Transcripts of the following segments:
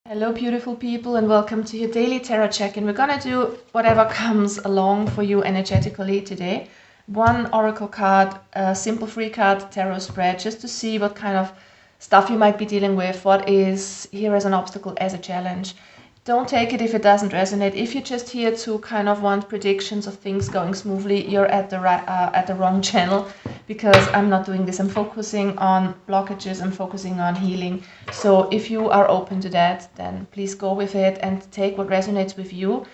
Hello beautiful people, and welcome to your daily tarot check. And we're gonna do whatever comes along for you energetically today. One oracle card, a simple free card tarot spread, just to see what kind of stuff you might be dealing with, what is here as an obstacle, as a challenge. Don't take it if it doesn't resonate. If you're just here to kind of want predictions of things going smoothly, you're at the wrong channel, because I'm not doing this. I'm focusing on blockages, I'm focusing on healing. So if you are open to that, then please go with it and take what resonates with you.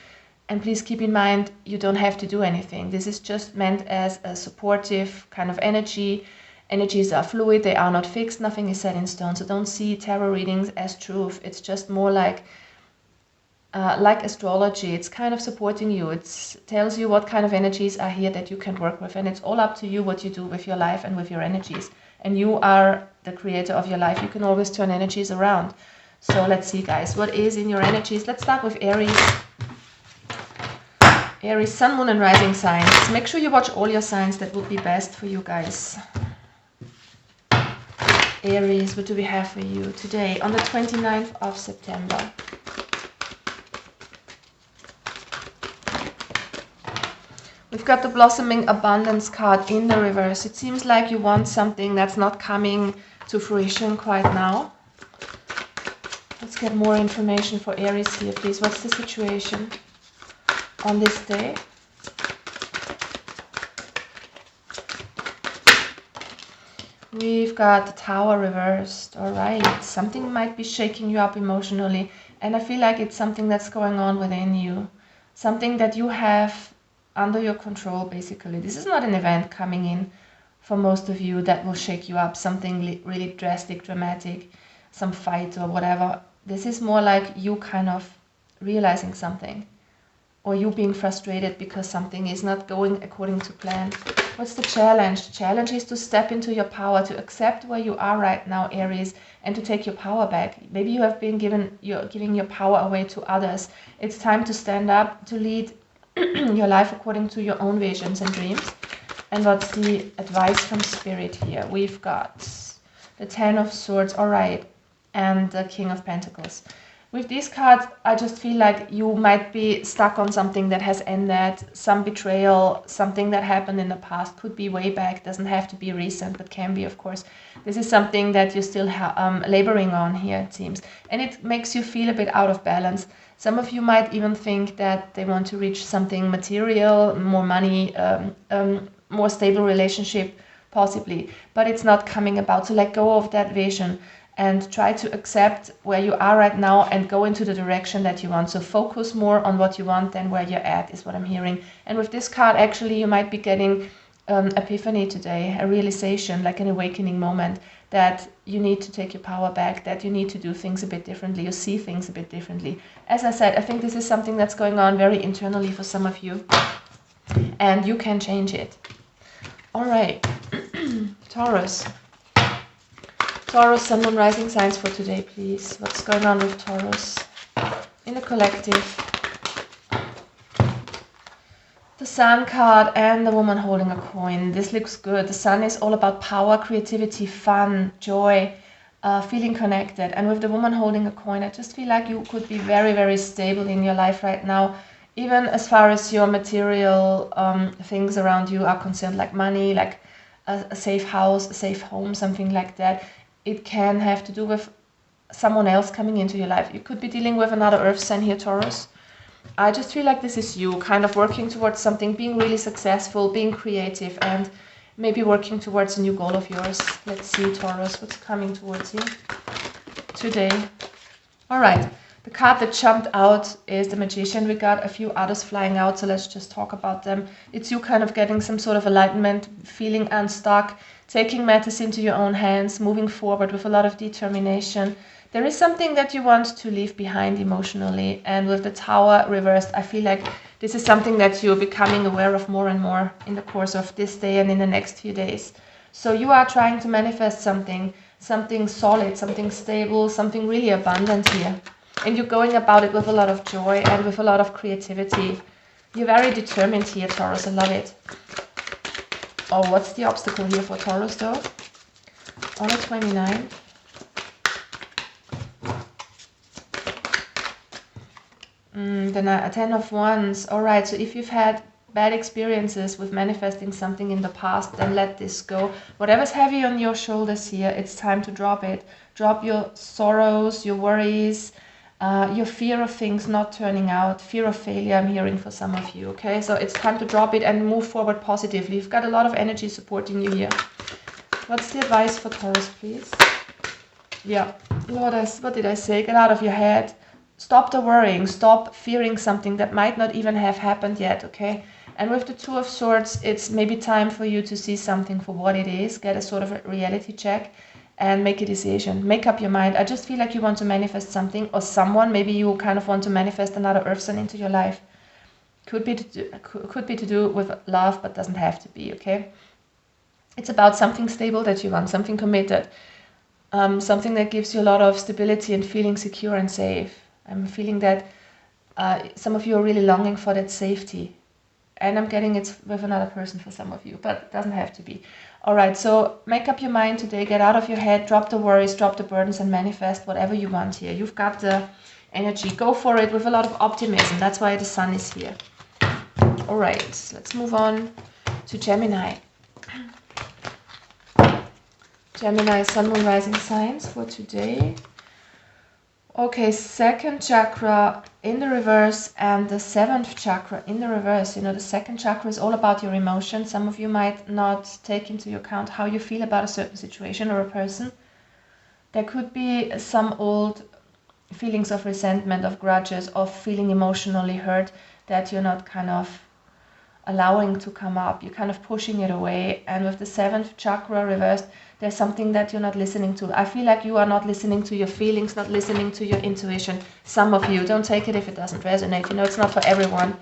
And please keep in mind, you don't have to do anything. This is just meant as a supportive kind of energy. Energies are fluid, they are not fixed, nothing is set in stone. So don't see tarot readings as truth. It's just more like astrology. It's kind of supporting you. It tells you what kind of energies are here that you can work with, and it's all up to you what you do with your life and with your energies. And you are the creator of your life. You can always turn energies around. So let's see, guys, what is in your energies. Let's start with Aries. Aries, sun, moon and rising signs. Make sure you watch all your signs. That would be best for you guys. Aries, what do we have for you today on the 29th of September? We've got the blossoming abundance card in the reverse. It seems like you want something that's not coming to fruition quite now. Let's get more information for Aries here, please. What's the situation on this day? We've got the Tower reversed. All right, something might be shaking you up emotionally, and I feel like it's something that's going on within you. Something that you have under your control, basically. This is not an event coming in for most of you that will shake you up, something really drastic, dramatic, some fight or whatever. This is more like you kind of realizing something, or you being frustrated because something is not going according to plan. What's the challenge? The challenge is to step into your power, to accept where you are right now, Aries, and to take your power back. Maybe you have been giving your power away to others. It's time to stand up, to lead your life according to your own visions and dreams. And what's the advice from Spirit here? We've got the Ten of Swords, all right, and the King of Pentacles. With these cards, I just feel like you might be stuck on something that has ended, some betrayal, something that happened in the past. Could be way back, doesn't have to be recent, but can be, of course. This is something that you're still laboring on here, it seems. And it makes you feel a bit out of balance. Some of you might even think that they want to reach something material, more money, more stable relationship, possibly. But it's not coming about. So let go of that vision and try to accept where you are right now and go into the direction that you want. So focus more on what you want than where you're at, is what I'm hearing. And with this card, actually, you might be getting epiphany today, a realization, like an awakening moment, that you need to take your power back, that you need to do things a bit differently, you see things a bit differently. As I said, I think this is something that's going on very internally for some of you, and you can change it. All right, Taurus. Taurus, sun, moon, rising signs for today, please. What's going on with Taurus in the collective? The Sun card and the woman holding a coin. This looks good. The Sun is all about power, creativity, fun, joy, feeling connected. And with the woman holding a coin, I just feel like you could be very, very stable in your life right now, even as far as your material things around you are concerned, like money, like a safe house, a safe home, something like that. It can have to do with someone else coming into your life. You could be dealing with another earth sign here, Taurus. I just feel like this is you kind of working towards something, being really successful, being creative, and maybe working towards a new goal of yours. Let's see, Taurus, what's coming towards you today. All right, the card that jumped out is the Magician. We got a few others flying out, so let's just talk about them. It's you kind of getting some sort of enlightenment, feeling unstuck, taking matters into your own hands, moving forward with a lot of determination. There is something that you want to leave behind emotionally, and with the Tower reversed, I feel like this is something that you're becoming aware of more and more in the course of this day and in the next few days. So you are trying to manifest something solid, something stable, something really abundant here. And you're going about it with a lot of joy and with a lot of creativity. You're very determined here, Taurus. I love it. Oh, what's the obstacle here for Taurus, though? On the 29th. The 10 of Wands. All right, so if you've had bad experiences with manifesting something in the past, then let this go. Whatever's heavy on your shoulders here, it's time to drop it. Drop your sorrows, your worries, your fear of things not turning out, fear of failure, I'm hearing for some of you, okay? So it's time to drop it and move forward positively. You've got a lot of energy supporting you here. What's the advice for Taurus, please? Yeah, what did I say? Get out of your head. Stop the worrying. Stop fearing something that might not even have happened yet, okay? And with the Two of Swords, it's maybe time for you to see something for what it is. Get a sort of a reality check and make a decision. Make up your mind. I just feel like you want to manifest something or someone. Maybe you kind of want to manifest another Earth sign into your life. Could be to do with love, but doesn't have to be, okay? It's about something stable that you want, something committed. Something that gives you a lot of stability and feeling secure and safe. I'm feeling that some of you are really longing for that safety. And I'm getting it with another person for some of you, but it doesn't have to be. All right, so make up your mind today, get out of your head, drop the worries, drop the burdens, and manifest whatever you want here. You've got the energy. Go for it with a lot of optimism. That's why the sun is here. All right, let's move on to Gemini. Gemini, Sun, Moon, Rising signs for today. Okay, second chakra in the reverse and the seventh chakra in the reverse. You know, the second chakra is all about your emotions. Some of you might not take into account how you feel about a certain situation or a person. There could be some old feelings of resentment, of grudges, of feeling emotionally hurt that you're not kind of allowing to come up. You're kind of pushing it away. And with the seventh chakra reversed, there's something that you're not listening to. I feel like you are not listening to your feelings, not listening to your intuition. Some of you, don't take it if it doesn't resonate. You know, it's not for everyone.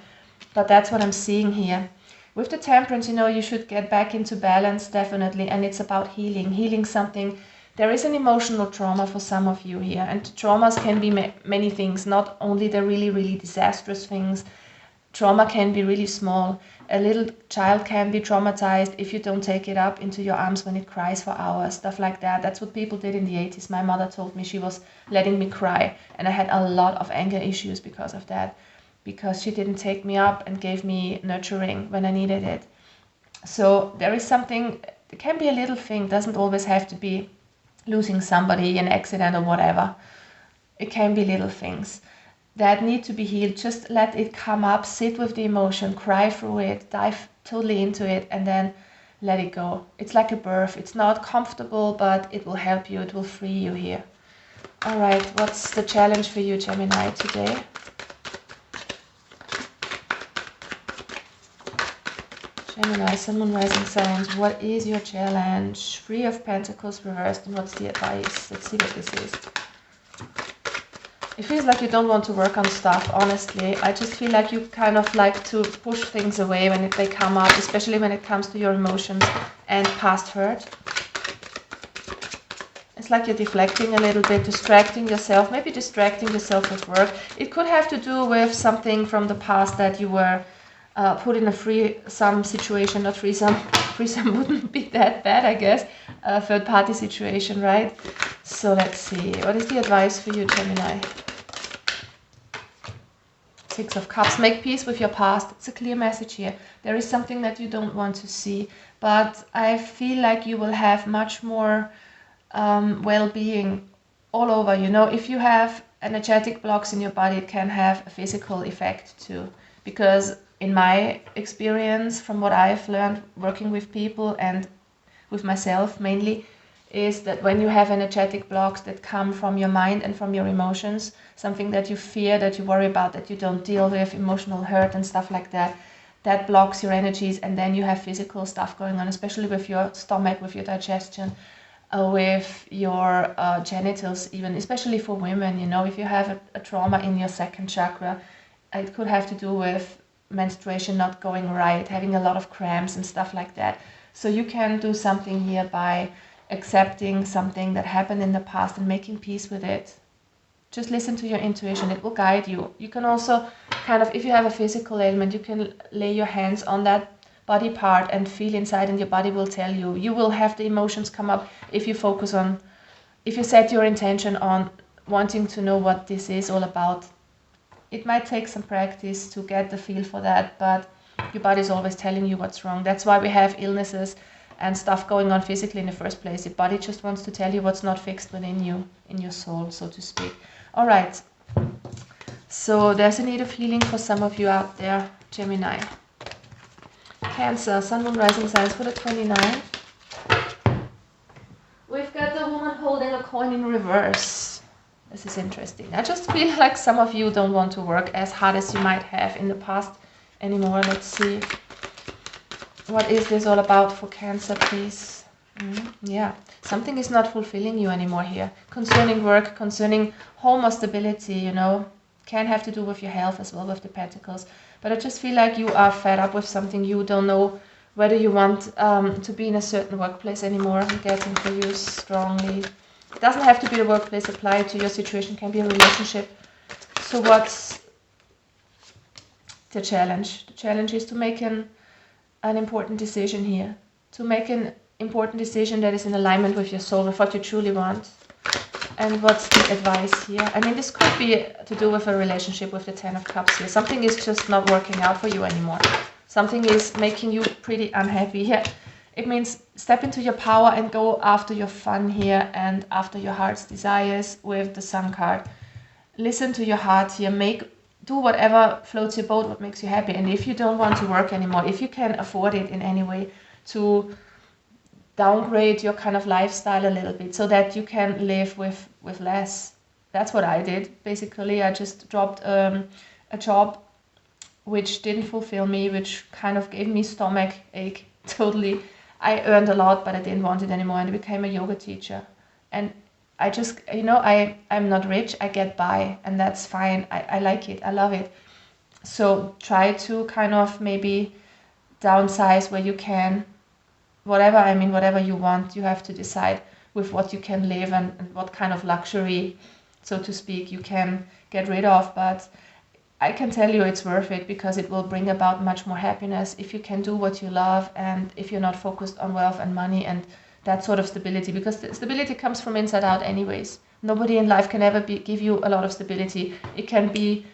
But that's what I'm seeing here. With the temperance, you know, you should get back into balance, definitely. And it's about healing. Healing something. There is an emotional trauma for some of you here. And traumas can be many things, not only the really, really disastrous things. Trauma can be really small. A little child can be traumatized if you don't take it up into your arms when it cries for hours, stuff like that. That's what people did in the 80s. My mother told me she was letting me cry, and I had a lot of anger issues because of that, because she didn't take me up and gave me nurturing when I needed it. So there is something, it can be a little thing, doesn't always have to be losing somebody, an accident or whatever. It can be little things that need to be healed. Just let it come up, sit with the emotion, cry through it, dive totally into it, and then let it go. It's like a birth. It's not comfortable, but it will help you. It will free you here. All right, what's the challenge for you, Gemini, today? Gemini, Sun, Moon, Rising signs. What is your challenge? Three of Pentacles reversed, and what's the advice? Let's see what this is. It feels like you don't want to work on stuff, honestly. I just feel like you kind of like to push things away when they come up, especially when it comes to your emotions and past hurt. It's like you're deflecting a little bit, distracting yourself, maybe distracting yourself with work. It could have to do with something from the past that you were put in a threesome situation. Not threesome. Threesome wouldn't be that bad, I guess. A third party situation, right? So let's see. What is the advice for you, Gemini? Six of Cups. Make peace with your past. It's a clear message here. There is something that you don't want to see, but I feel like you will have much more well-being all over. You know, if you have energetic blocks in your body, it can have a physical effect too. Because in my experience, from what I've learned working with people and with myself mainly, is that when you have energetic blocks that come from your mind and from your emotions, something that you fear, that you worry about, that you don't deal with, emotional hurt and stuff like that, that blocks your energies, and then you have physical stuff going on, especially with your stomach, with your digestion, with your genitals even, especially for women. You know, if you have a trauma in your second chakra, it could have to do with menstruation not going right, having a lot of cramps and stuff like that. So you can do something here by accepting something that happened in the past and making peace with it. Just listen to your intuition. It will guide you. You can also kind of, if you have a physical ailment, you can lay your hands on that body part and feel inside, and your body will tell you. You will have the emotions come up if you focus on, if you set your intention on wanting to know what this is all about. It might take some practice to get the feel for that, but your body's always telling you what's wrong. That's why we have illnesses and stuff going on physically in the first place. Your body just wants to tell you what's not fixed within you, in your soul, so to speak. All right. So there's a need of healing for some of you out there, Gemini. Cancer, Sun, Moon, Rising signs for the 29th. We've got the woman holding a coin in reverse. This is interesting. I just feel like some of you don't want to work as hard as you might have in the past anymore. Let's see. What is this all about for Cancer, please? Yeah, something is not fulfilling you anymore here. Concerning work, concerning home or stability, you know. Can have to do with your health as well, with the Pentacles. But I just feel like you are fed up with something. You don't know whether you want to be in a certain workplace anymore. I'm getting for you strongly. It doesn't have to be the workplace. Applied to your situation. Can be a relationship. So what's the challenge? The challenge is to make an important decision here. To make an important decision that is in alignment with your soul, with what you truly want. And what's the advice here? I mean, this could be to do with a relationship with the Ten of Cups here. Something is just not working out for you anymore. Something is making you pretty unhappy here. It means step into your power and go after your fun here and after your heart's desires with the Sun card. Listen to your heart here. Do whatever floats your boat, what makes you happy. And if you don't want to work anymore, if you can afford it in any way to downgrade your kind of lifestyle a little bit so that you can live with less. That's what I did. Basically, I just dropped a job which didn't fulfill me, which kind of gave me stomach ache. Totally. I earned a lot, but I didn't want it anymore, and I became a yoga teacher. And I just, you know, I'm not rich, I get by, and that's fine. I like it, I love it. So try to kind of maybe downsize where you can. Whatever you want, you have to decide with what you can live and what kind of luxury, so to speak, you can get rid of. But I can tell you it's worth it, because it will bring about much more happiness if you can do what you love, and if you're not focused on wealth and money and that sort of stability, because the stability comes from inside out anyways. Nobody in life can ever give you a lot of stability. It can be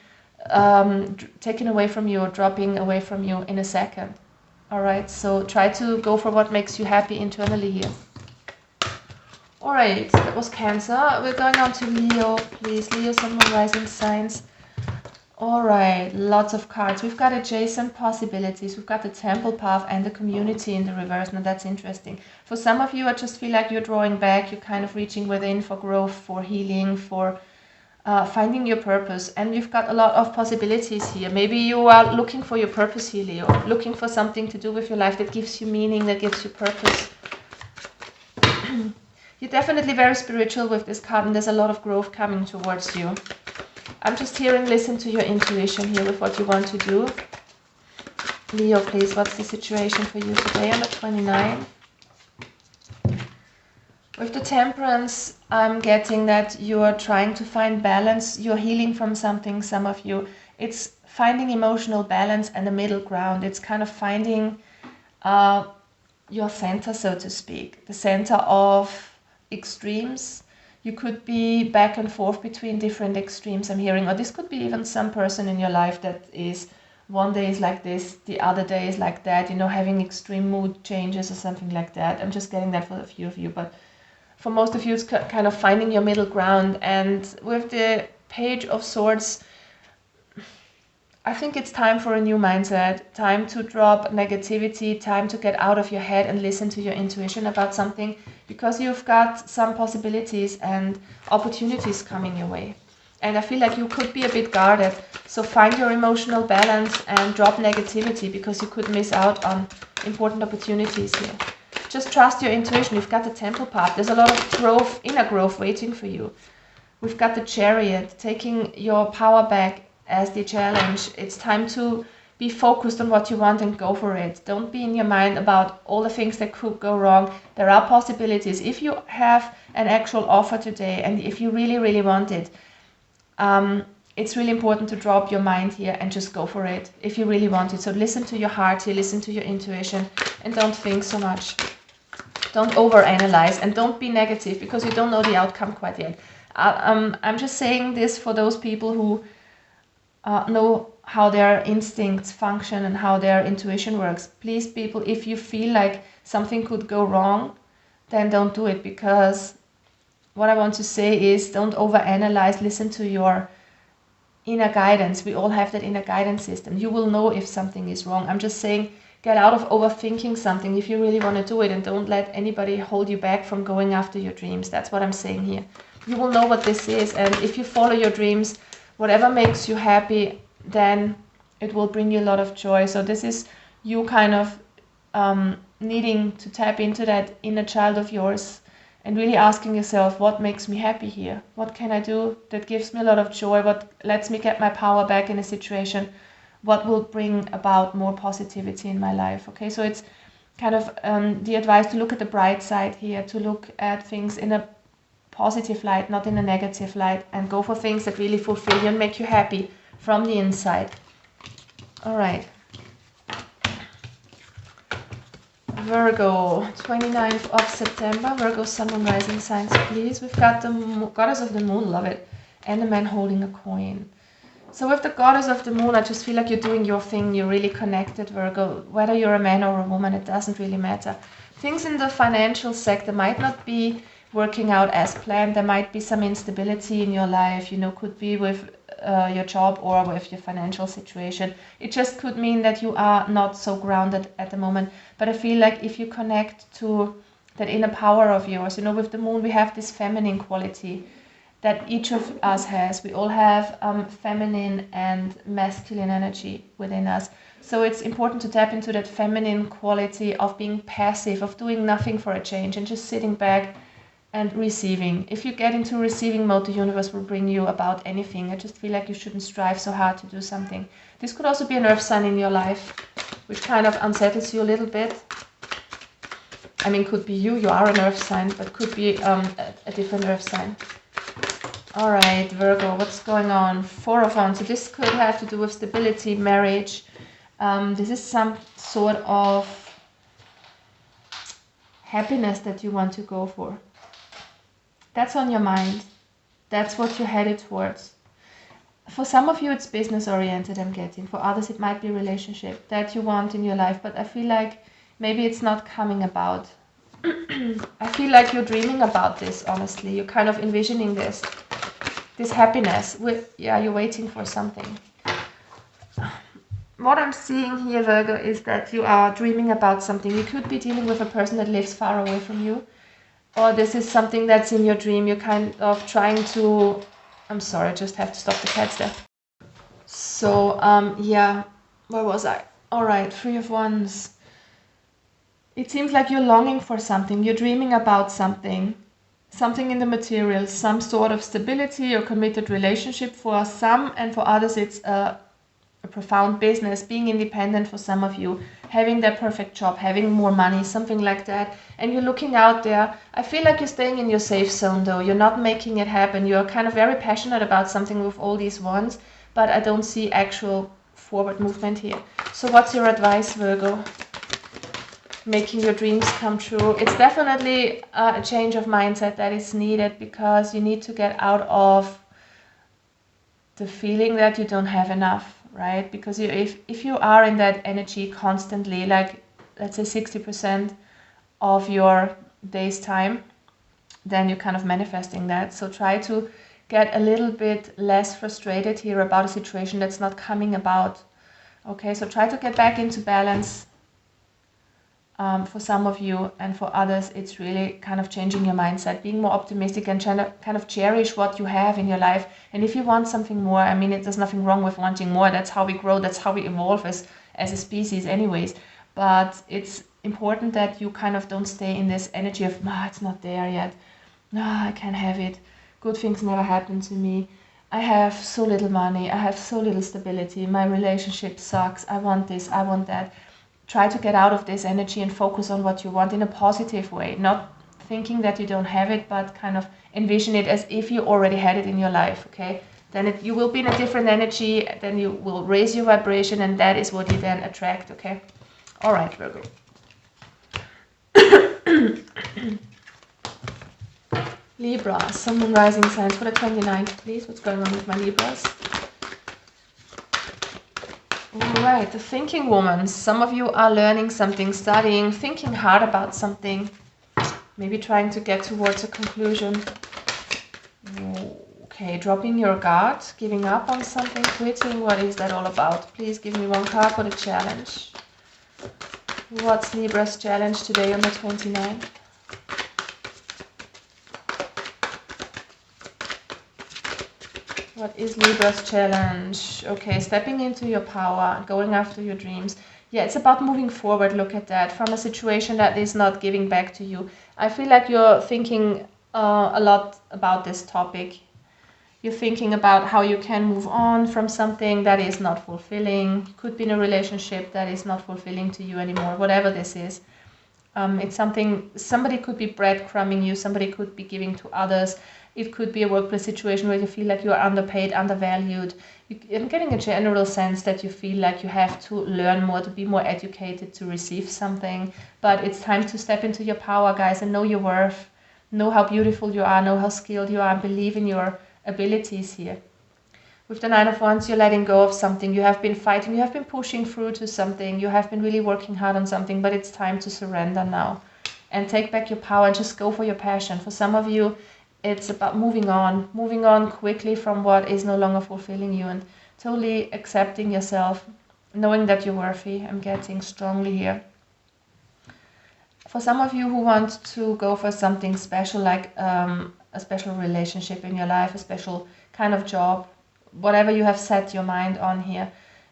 taken away from you or dropping away from you in a second. Alright, so try to go for what makes you happy internally here. Alright, that was Cancer. We're going on to Leo, please. Leo, Sun, Moon, Rising signs. Alright, lots of cards. We've got adjacent possibilities. We've got the Temple Path and the Community in the reverse. Now that's interesting. For some of you, I just feel like you're drawing back. You're kind of reaching within for growth, for healing, for finding your purpose. And we've got a lot of possibilities here. Maybe you are looking for your purpose here, Leo. Looking for something to do with your life that gives you meaning, that gives you purpose. You're definitely very spiritual with this card, and there's a lot of growth coming towards you. I'm just hearing, listen to your intuition here with what you want to do. Leo, please, what's the situation for you today on the 29th? With the Temperance, I'm getting that you're trying to find balance. You're healing from something, some of you. It's finding emotional balance and a middle ground. It's kind of finding your center, so to speak. The center of extremes. You could be back and forth between different extremes, I'm hearing. Or this could be even some person in your life that is, one day is like this, the other day is like that. You know, having extreme mood changes or something like that. I'm just getting that for a few of you, but for most of you, it's kind of finding your middle ground. And with the Page of Swords, I think it's time for a new mindset, time to drop negativity, time to get out of your head and listen to your intuition about something, because you've got some possibilities and opportunities coming your way. And I feel like you could be a bit guarded. So find your emotional balance and drop negativity, because you could miss out on important opportunities here. Just trust your intuition. You've got the Temple Path. There's a lot of growth, inner growth waiting for you. We've got the Chariot, taking your power back as the challenge. It's time to be focused on what you want and go for it. Don't be in your mind about all the things that could go wrong. There are possibilities. If you have an actual offer today and if you really, really want it, it's really important to drop your mind here and just go for it if you really want it. So listen to your heart here, listen to your intuition, and don't think so much. Don't overanalyze and don't be negative, because you don't know the outcome quite yet. I'm just saying this for those people who know how their instincts function and how their intuition works. Please, people, if you feel like something could go wrong, then don't do it, because what I want to say is don't overanalyze. Listen to your inner guidance. We all have that inner guidance system. You will know if something is wrong. I'm just saying, get out of overthinking something if you really want to do it, and don't let anybody hold you back from going after your dreams. That's what I'm saying here. You will know what this is, and if you follow your dreams, whatever makes you happy, then it will bring you a lot of joy. So this is you kind of needing to tap into that inner child of yours and really asking yourself, what makes me happy here? What can I do that gives me a lot of joy? What lets me get my power back in a situation? What will bring about more positivity in my life? Okay, so it's kind of the advice to look at the bright side here, to look at things in a positive light, not in a negative light, and go for things that really fulfill you and make you happy from the inside. All right. Virgo, 29th of September, Virgo Sun and Rising signs, please. We've got the Goddess of the Moon, love it, and the man holding a coin. So with the Goddess of the Moon, I just feel like you're doing your thing, you're really connected, Virgo. Whether you're a man or a woman, it doesn't really matter. Things in the financial sector might not be working out as planned. There might be some instability in your life, you know, could be with your job or with your financial situation. It just could mean that you are not so grounded at the moment. But I feel like if you connect to that inner power of yours, you know, with the moon we have this feminine quality that each of us has. We all have feminine and masculine energy within us. So it's important to tap into that feminine quality of being passive, of doing nothing for a change and just sitting back and receiving. If you get into receiving mode, the universe will bring you about anything. I just feel like you shouldn't strive so hard to do something. This could also be an earth sign in your life, which kind of unsettles you a little bit. I mean, could be you are an earth sign, but could be a different earth sign. All right, Virgo, what's going on? Four of Wands. So this could have to do with stability, marriage. This is some sort of happiness that you want to go for. That's on your mind. That's what you're headed towards. For some of you, it's business oriented, I'm getting. For others, it might be a relationship that you want in your life. But I feel like maybe it's not coming about. I feel like you're dreaming about this, honestly. You're kind of envisioning this happiness. You're waiting for something. What I'm seeing here, Virgo, is that you are dreaming about something. You could be dealing with a person that lives far away from you. Or this is something that's in your dream. You're kind of trying to... I'm sorry, I just have to stop the cats there. So, yeah, where was I? All right, Three of Wands. It seems like you're longing for something. You're dreaming about something. Something in the material, some sort of stability or committed relationship for some, and for others it's a profound business, being independent for some of you, having that perfect job, having more money, something like that. And you're looking out there. I feel like you're staying in your safe zone though. You're not making it happen. You're kind of very passionate about something with all these wands, but I don't see actual forward movement here. So what's your advice, Virgo? Making your dreams come true. It's definitely a change of mindset that is needed, because you need to get out of the feeling that you don't have enough. Right? Because if you are in that energy constantly, like let's say 60% of your day's time, then you're kind of manifesting that. So try to get a little bit less frustrated here about a situation that's not coming about. Okay, so try to get back into balance. For some of you, and for others it's really kind of changing your mindset, being more optimistic and trying to kind of cherish what you have in your life. And if you want something more, I mean, there's nothing wrong with wanting more. That's how we grow, that's how we evolve as a species anyways. But it's important that you kind of don't stay in this energy of, it's not there yet, I can't have it, good things never happen to me, I have so little money, I have so little stability, my relationship sucks, I want this, I want that. Try to get out of this energy and focus on what you want in a positive way, not thinking that you don't have it, but kind of envision it as if you already had it in your life, okay? Then you will be in a different energy, then you will raise your vibration, and that is what you then attract, okay? All right, Virgo. Libra, Sun, Moon, Rising signs for the 29th, please. What's going on with my Libras? Right, the thinking woman. Some of you are learning something, studying, thinking hard about something. Maybe trying to get towards a conclusion. Okay, dropping your guard, giving up on something, quitting. What is that all about? Please give me one card for the challenge. What's Libra's challenge today on the 29th? What is Libra's challenge? Okay, stepping into your power, going after your dreams. Yeah, it's about moving forward. Look at that. From a situation that is not giving back to you. I feel like you're thinking a lot about this topic. You're thinking about how you can move on from something that is not fulfilling. You could be in a relationship that is not fulfilling to you anymore, whatever this is. It's something, somebody could be breadcrumbing you, somebody could be giving to others. It could be a workplace situation where you feel like you're underpaid, undervalued. I'm getting a general sense that you feel like you have to learn more, to be more educated, to receive something. But it's time to step into your power, guys, and know your worth. Know how beautiful you are, know how skilled you are, and believe in your abilities here. With the Nine of Wands, you're letting go of something. You have been fighting, you have been pushing through to something. You have been really working hard on something, but it's time to surrender now. And take back your power and just go for your passion. For some of you, it's about moving on quickly from what is no longer fulfilling you and totally accepting yourself, knowing that you're worthy. I'm getting strongly here. For some of you who want to go for something special, like a special relationship in your life, a special kind of job, whatever you have set your mind on here,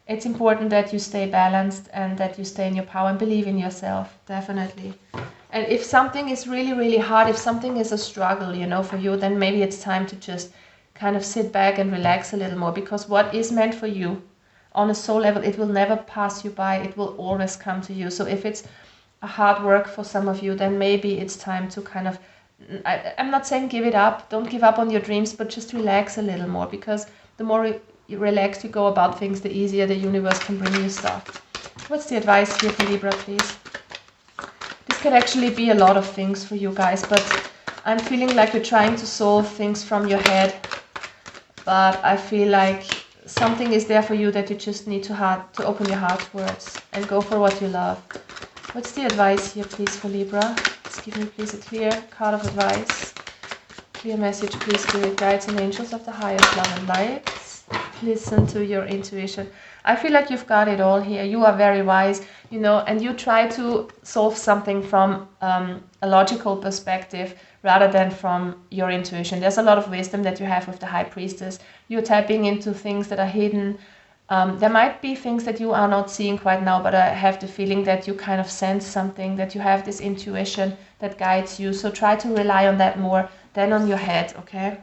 it's important that you stay balanced and that you stay in your power and believe in yourself, definitely. And if something is really, really hard, if something is a struggle, you know, for you, then maybe it's time to just kind of sit back and relax a little more, because what is meant for you on a soul level, it will never pass you by. It will always come to you. So if it's a hard work for some of you, then maybe it's time to kind of, I'm not saying give it up, don't give up on your dreams, but just relax a little more, because the more relaxed you go about things, the easier the universe can bring you stuff. What's the advice here for Libra, please? This could actually be a lot of things for you guys, but I'm feeling like you're trying to solve things from your head, but I feel like something is there for you that you just need to open your heart towards and go for what you love. What's the advice here, please, for Libra? Just give me, please, a clear card of advice. Clear message, please, Spirit Guides and Angels of the highest love and light. Listen to your intuition. I feel like you've got it all here. You are very wise, you know, and you try to solve something from a logical perspective rather than from your intuition. There's a lot of wisdom that you have with the High Priestess. You're tapping into things that are hidden. There might be things that you are not seeing quite now, but I have the feeling that you kind of sense something, that you have this intuition that guides you. So try to rely on that more than on your head, okay?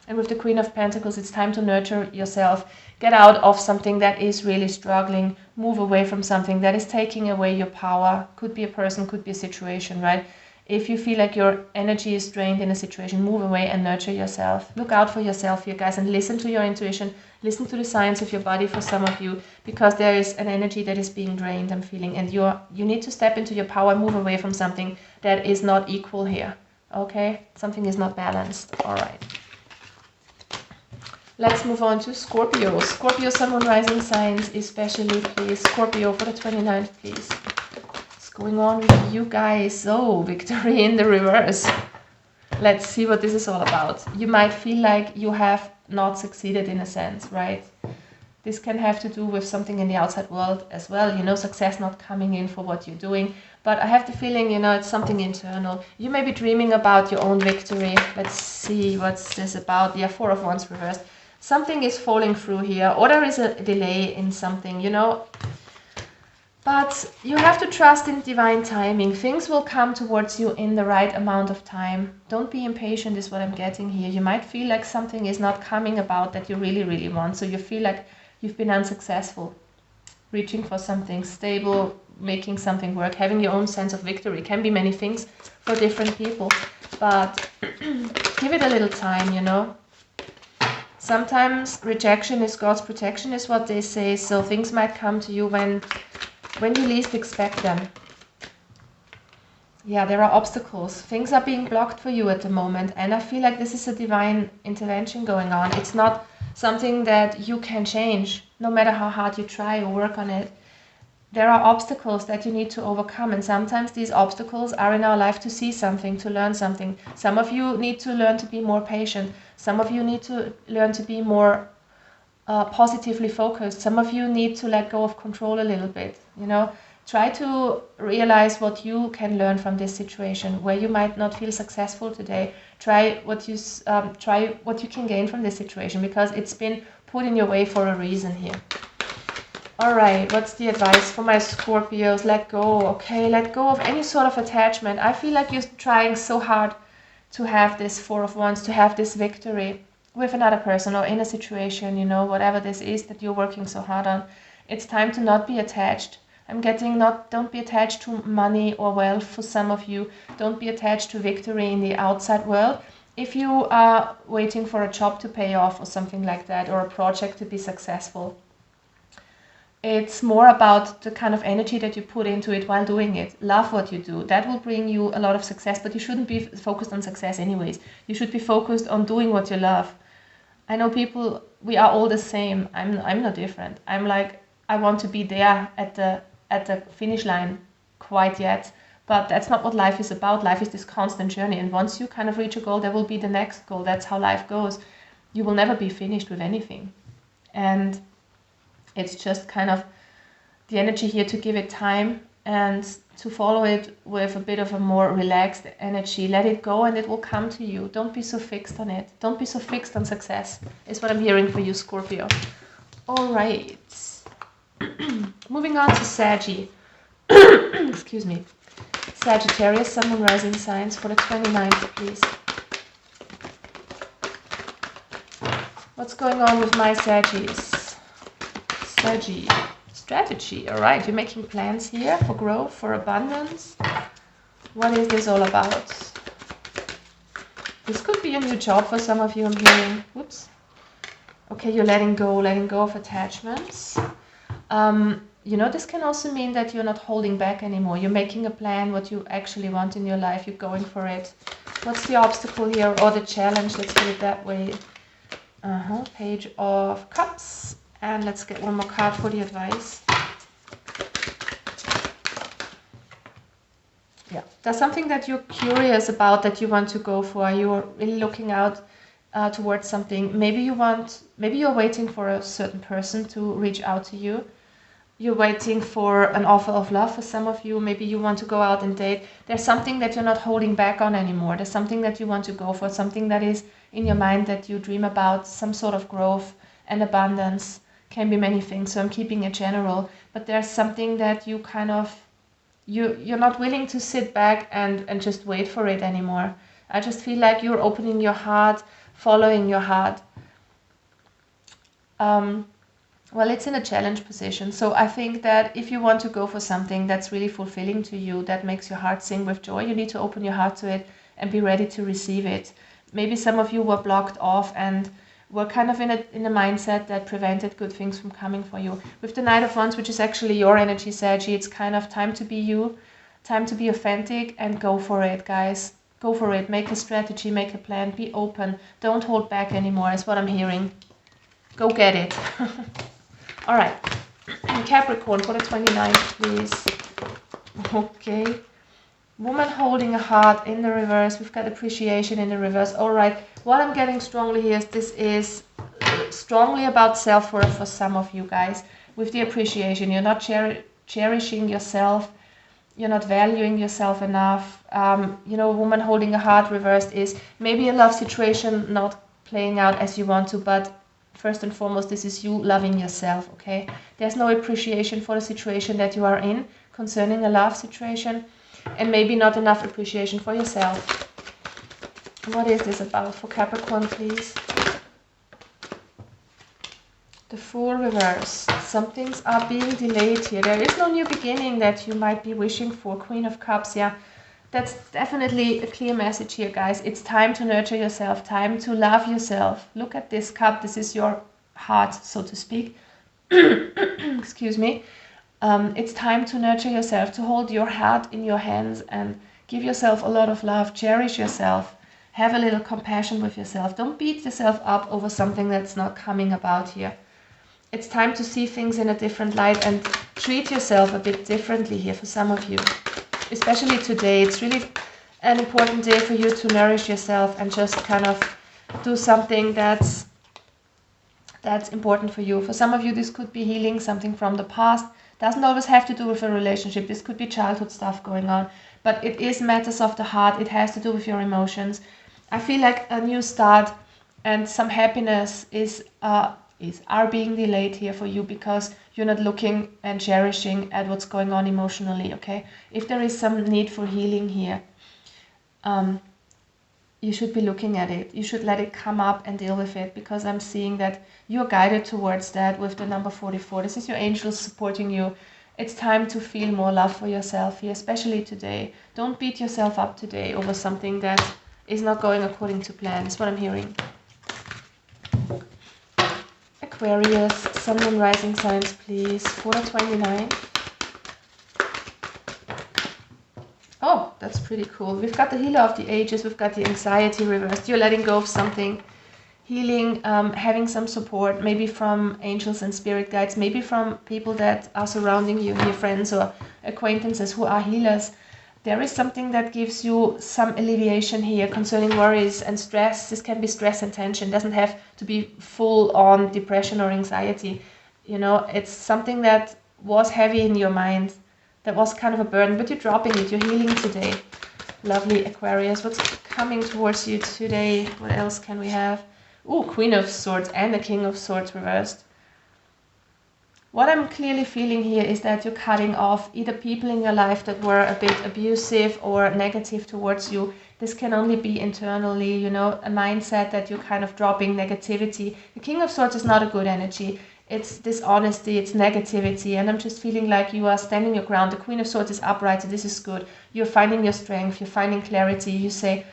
And with the Queen of Pentacles, it's time to nurture yourself. Get out of something that is really struggling. Move away from something that is taking away your power. Could be a person, could be a situation, right? If you feel like your energy is drained in a situation, move away and nurture yourself. Look out for yourself here, guys, and listen to your intuition. Listen to the signs of your body for some of you, because there is an energy that is being drained, I'm feeling. And you need to step into your power, move away from something that is not equal here, okay? Something is not balanced, all right. Let's move on to Scorpio. Scorpio, Sun, Moon, Rising signs, especially, please. Scorpio for the 29th, please. What's going on with you guys? Oh, victory in the reverse. Let's see what this is all about. You might feel like you have not succeeded in a sense, right? This can have to do with something in the outside world as well. You know, success not coming in for what you're doing. But I have the feeling, you know, it's something internal. You may be dreaming about your own victory. Let's see, what's this about? Yeah, Four of Wands reversed. Something is falling through here, or there is a delay in something, you know. But you have to trust in divine timing. Things will come towards you in the right amount of time. Don't be impatient is what I'm getting here. You might feel like something is not coming about that you really, really want. So you feel like you've been unsuccessful. Reaching for something stable, making something work, having your own sense of victory. Can be many things for different people. But give it a little time, you know. Sometimes rejection is God's protection is what they say. So things might come to you when you least expect them. Yeah, there are obstacles. Things are being blocked for you at the moment. And I feel like this is a divine intervention going on. It's not something that you can change, no matter how hard you try or work on it. There are obstacles that you need to overcome, and sometimes these obstacles are in our life to see something, to learn something. Some of you need to learn to be more patient. Some of you need to learn to be more positively focused. Some of you need to let go of control a little bit. You know, try to realize what you can learn from this situation. Where you might not feel successful today, try what you can gain from this situation, because it's been put in your way for a reason here. All right, what's the advice for my Scorpios? Let go. Okay, let go of any sort of attachment. I feel like you're trying so hard to have this Four of Wands, to have this victory with another person or in a situation, you know, whatever this is that you're working so hard on. It's time to not be attached. I'm getting don't be attached to money or wealth for some of you. Don't be attached to victory in the outside world. If you are waiting for a job to pay off or something like that, or a project to be successful, it's more about the kind of energy that you put into it while doing it. Love what you do. That will bring you a lot of success, but you shouldn't be focused on success anyways. You should be focused on doing what you love. I know people, we are all the same. I'm not different. I'm like, I want to be there at the finish line quite yet, but that's not what life is about. Life is this constant journey, and once you kind of reach a goal, there will be the next goal. That's how life goes. You will never be finished with anything. And it's just kind of the energy here to give it time and to follow it with a bit of a more relaxed energy. Let it go and it will come to you. Don't be so fixed on it. Don't be so fixed on success, is what I'm hearing for you, Scorpio. All right. Moving on to Saggy. Excuse me. Sagittarius, Sun, Moon, Rising signs for the 29th, please. What's going on with my Saggies? Strategy. All right, you're making plans here for growth, for abundance. What is this all about? This could be a new job for some of you, I'm hearing. Whoops. Okay, you're letting go of attachments. You know, this can also mean that you're not holding back anymore. You're making a plan, what you actually want in your life. You're going for it. What's the obstacle here, or the challenge? Let's put it that way. Page of Cups. And let's get one more card for the advice. Yeah, there's something that you're curious about, that you want to go for. You're really looking out towards something. Maybe you're waiting for a certain person to reach out to you. You're waiting for an offer of love for some of you. Maybe you want to go out and date. There's something that you're not holding back on anymore. There's something that you want to go for, something that is in your mind that you dream about, some sort of growth and abundance. Can be many things, so I'm keeping it general, but there's something that you kind of, you're not willing to sit back and just wait for it anymore. I just feel like you're opening your heart, following your heart. Well, it's in a challenge position, so I think that if you want to go for something that's really fulfilling to you, that makes your heart sing with joy, you need to open your heart to it and be ready to receive it. Maybe some of you were blocked off and were kind of in a mindset that prevented good things from coming for you. With the Knight of Wands, which is actually your energy, Saggy, it's kind of time to be you, time to be authentic, and go for it, guys. Go for it. Make a strategy, make a plan, be open. Don't hold back anymore, is what I'm hearing. Go get it. All right. Capricorn for the 29th, please. Okay. Woman holding a heart in the reverse. We've got appreciation in the reverse. All right. What I'm getting strongly here is this is strongly about self-worth for some of you guys. With the appreciation, you're not cherishing yourself. You're not valuing yourself enough. You know, a woman holding a heart reversed is maybe a love situation not playing out as you want to, but first and foremost, this is you loving yourself, okay? There's no appreciation for the situation that you are in concerning a love situation. And maybe not enough appreciation for yourself. What is this about for Capricorn, please? The Fool reversed. Some things are being delayed here. There is no new beginning that you might be wishing for. Queen of Cups, yeah. That's definitely a clear message here, guys. It's time to nurture yourself, time to love yourself. Look at this cup. This is your heart, so to speak. Excuse me. It's time to nurture yourself, to hold your heart in your hands and give yourself a lot of love, cherish yourself. Have a little compassion with yourself. Don't beat yourself up over something that's not coming about here. It's time to see things in a different light and treat yourself a bit differently here for some of you. Especially today, it's really an important day for you to nourish yourself and just kind of do something that's important for you. For some of you, this could be healing something from the past. Doesn't always have to do with a relationship. This could be childhood stuff going on. But it is matters of the heart. It has to do with your emotions. I feel like a new start and some happiness are being delayed here for you because you're not looking and cherishing at what's going on emotionally, okay? If there is some need for healing here, you should be looking at it. You should let it come up and deal with it, because I'm seeing that you're guided towards that with the number 44. This is your angels supporting you. It's time to feel more love for yourself here, especially today. Don't beat yourself up today over something that is not going according to plan. That's what I'm hearing. Aquarius, Sun and Rising signs, please, for the 29. Oh, that's pretty cool. We've got the healer of the ages. We've got the anxiety reversed. You're letting go of something. Healing, having some support, maybe from angels and spirit guides, maybe from people that are surrounding you, your friends or acquaintances who are healers. There is something that gives you some alleviation here concerning worries and stress. This can be stress and tension. It doesn't have to be full on depression or anxiety. You know, it's something that was heavy in your mind, that was kind of a burden, but you're dropping it. You're healing today. Lovely Aquarius. What's coming towards you today? What else can we have? Ooh, Queen of Swords and the King of Swords reversed. What I'm clearly feeling here is that you're cutting off either people in your life that were a bit abusive or negative towards you. This can only be internally, you know, a mindset that you're kind of dropping negativity. The King of Swords is not a good energy. It's dishonesty, it's negativity, and I'm just feeling like you are standing your ground. The Queen of Swords is upright, so this is good. You're finding your strength, you're finding clarity. You say,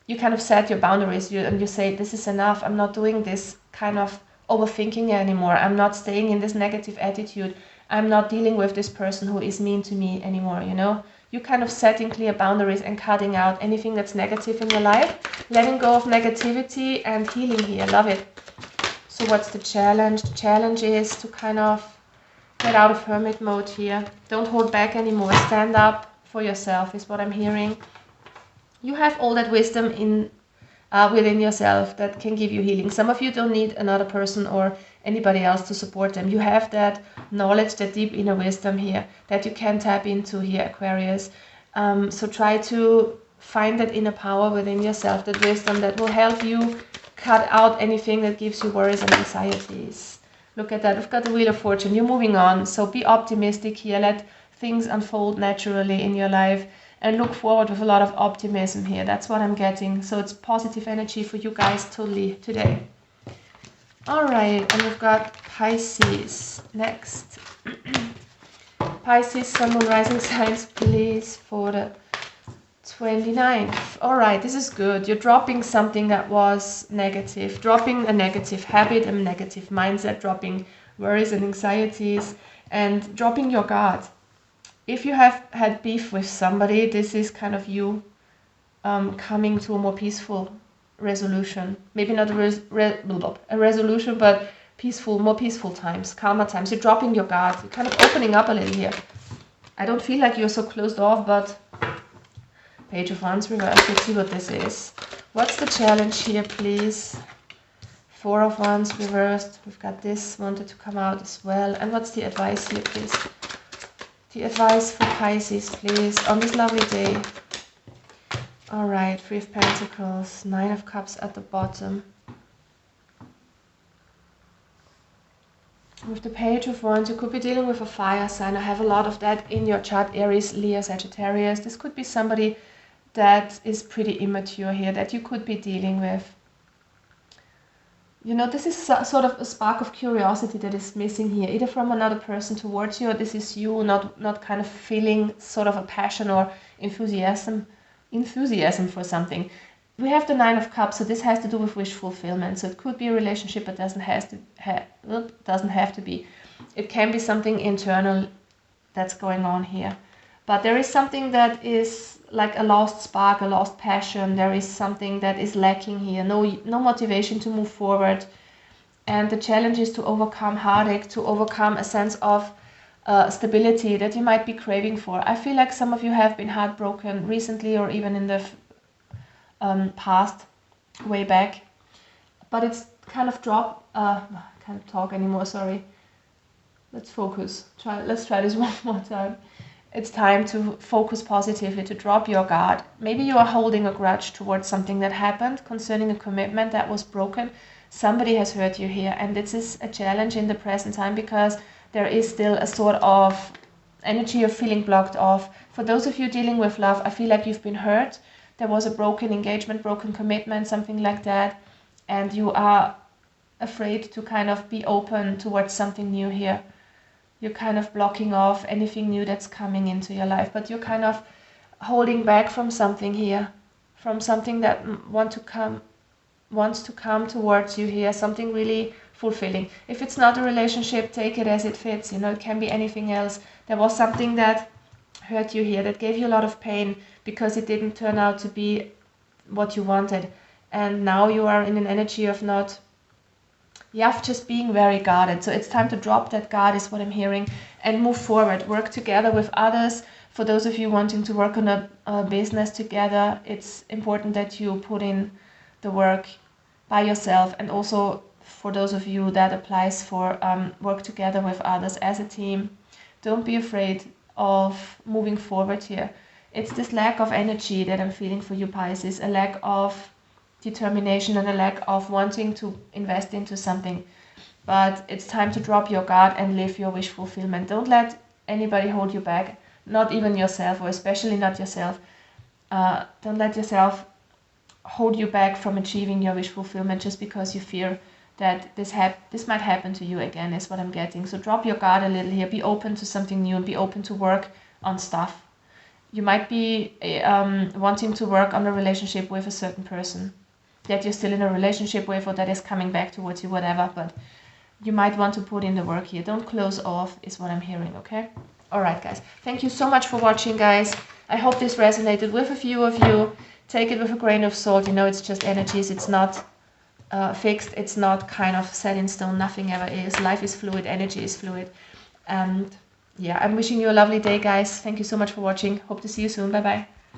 you kind of set your boundaries, and you say, this is enough. I'm not doing this kind of overthinking anymore. I'm not staying in this negative attitude. I'm not dealing with this person who is mean to me anymore, you know? You kind of setting clear boundaries and cutting out anything that's negative in your life, letting go of negativity and healing here. Love it. So what's the challenge? The challenge is to kind of get out of hermit mode here. Don't hold back anymore. Stand up for yourself is what I'm hearing. You have all that wisdom in within yourself that can give you healing. Some of you don't need another person or anybody else to support them. You have that knowledge, that deep inner wisdom here that you can tap into here, Aquarius. So try to find that inner power within yourself, that wisdom that will help you cut out anything that gives you worries and anxieties. Look at that. We've got the Wheel of Fortune. You're moving on. So be optimistic here. Let things unfold naturally in your life. And look forward with a lot of optimism here. That's what I'm getting. So it's positive energy for you guys totally today. All right, and we've got Pisces next. Pisces, Sun, Moon, Rising signs, please, for the 29th. All right, this is good. You're dropping something that was negative, dropping a negative habit, a negative mindset, dropping worries and anxieties, and dropping your guard. If you have had beef with somebody, this is kind of you coming to a more peaceful resolution. Maybe not a resolution, but peaceful, more peaceful times, calmer times. You're dropping your guard. You're kind of opening up a little here. I don't feel like you're so closed off, but Page of Wands reversed. Let's see what this is. What's the challenge here, please? Four of Wands reversed. We've got this wanted to come out as well. And what's the advice here, please? The advice for Pisces, please, on this lovely day. All right, Three of Pentacles, Nine of Cups at the bottom. With the Page of Wands, you could be dealing with a fire sign. I have a lot of that in your chart. Aries, Leo, Sagittarius. This could be somebody that is pretty immature here that you could be dealing with. You know, this is sort of a spark of curiosity that is missing here, either from another person towards you, or this is you not kind of feeling sort of a passion or enthusiasm for something. We have the Nine of Cups, so this has to do with wish fulfillment. So it could be a relationship, but doesn't have to be. It can be something internal that's going on here. But there is something that is like a lost spark, a lost passion. There is something that is lacking here. No motivation to move forward. And the challenge is to overcome heartache, to overcome a sense of stability that you might be craving for. I feel like some of you have been heartbroken recently, or even in the past, way back. But it's kind of I can't talk anymore, sorry. Let's focus. Let's try this one more time. It's time to focus positively, to drop your guard. Maybe you are holding a grudge towards something that happened, concerning a commitment that was broken. Somebody has hurt you here, and this is a challenge in the present time, because there is still a sort of energy of feeling blocked off. For those of you dealing with love, I feel like you've been hurt. There was a broken engagement, broken commitment, something like that, and you are afraid to kind of be open towards something new here. You're kind of blocking off anything new that's coming into your life, but you're kind of holding back from something here, from something that wants to come towards you here, something really fulfilling. If it's not a relationship, take it as it fits, you know, it can be anything else. There was something that hurt you here, that gave you a lot of pain because it didn't turn out to be what you wanted. And now you are in an energy of just being very guarded. So it's time to drop that guard, is what I'm hearing, and move forward. Work together with others. For those of you wanting to work on a business together, it's important that you put in the work by yourself. And also for those of you that applies for work together with others as a team, don't be afraid of moving forward here. It's this lack of energy that I'm feeling for you, Pisces, a lack of determination and a lack of wanting to invest into something. But it's time to drop your guard and live your wish fulfillment. Don't let anybody hold you back, not even yourself, or especially not yourself. Don't let yourself hold you back from achieving your wish fulfillment just because you fear that this might happen to you again, is what I'm getting. So drop your guard a little here. Be open to something new and be open to work on stuff. You might be wanting to work on a relationship with a certain person that you're still in a relationship with, or that is coming back towards you, whatever, but you might want to put in the work here. Don't close off, is what I'm hearing, okay? All right, guys. Thank you so much for watching, guys. I hope this resonated with a few of you. Take it with a grain of salt. You know, it's just energies. It's not fixed. It's not kind of set in stone. Nothing ever is. Life is fluid. Energy is fluid. And yeah, I'm wishing you a lovely day, guys. Thank you so much for watching. Hope to see you soon. Bye-bye.